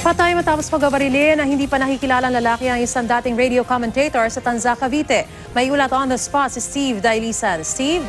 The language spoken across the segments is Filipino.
Patay matapos pagbabarilin na hindi pa nakikilalang lalaki ang isang dating radio commentator sa Tanza, Cavite. May ulat on the spot si Steve Dailisan. Steve?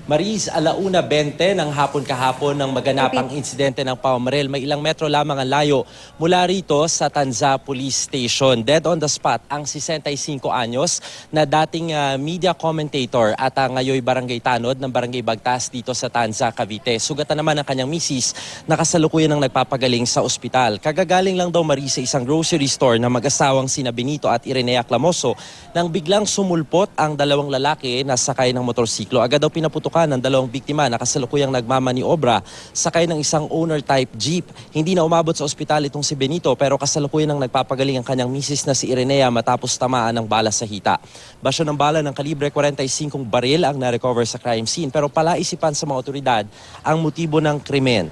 Maris, 1:20 ng hapon kahapon ng maganapang insidente ng pamamaril. May ilang metro lamang ang layo mula rito sa Tanza Police Station. Dead on the spot ang 65 anyos na dating media commentator at ngayon barangay tanod ng barangay Bagtas dito sa Tanza, Cavite. Sugatan naman ang kanyang misis na kasalukuyan ng nagpapagaling sa ospital. Kagagaling lang daw Maris sa isang grocery store na mag-asawang sina Benito at Irenea Clamoso nang biglang sumulpot ang dalawang lalaki na sakay ng motorsiklo. Agad daw pinaputukan ng dalawang biktima na kasalukuyang nagmamaniobra sakay ng isang owner-type jeep. Hindi na umabot sa ospital itong si Benito pero kasalukuyang nang nagpapagaling ang kanyang misis na si Irenea matapos tamaan ng bala sa hita. Basyo ng bala ng kalibre 45 baril ang na-recover sa crime scene pero palaisipan sa mga otoridad ang motibo ng krimen.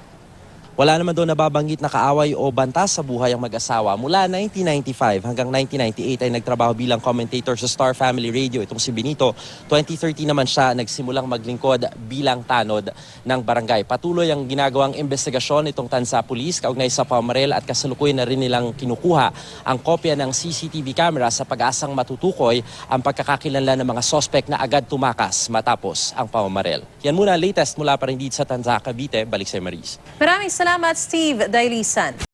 Wala naman doon nababanggit na kaaway o banta sa buhay ang mag-asawa. Mula 1995 hanggang 1998 ay nagtrabaho bilang commentator sa Star Family Radio. Itong si Benito, 2013 naman siya nagsimulang maglingkod bilang tanod ng barangay. Patuloy ang ginagawang investigasyon itong Tanza Police kaugnay sa pamamaril at kasalukuyan na rin nilang kinukuha ang kopya ng CCTV camera sa pag-asang matutukoy ang pagkakakilanlan ng mga sospek na agad tumakas matapos ang pamamaril. Yan muna ang latest mula pa rin dito sa Tanza, Cavite. Balik sa Maris. Maraming salamat, Steve Dailisan.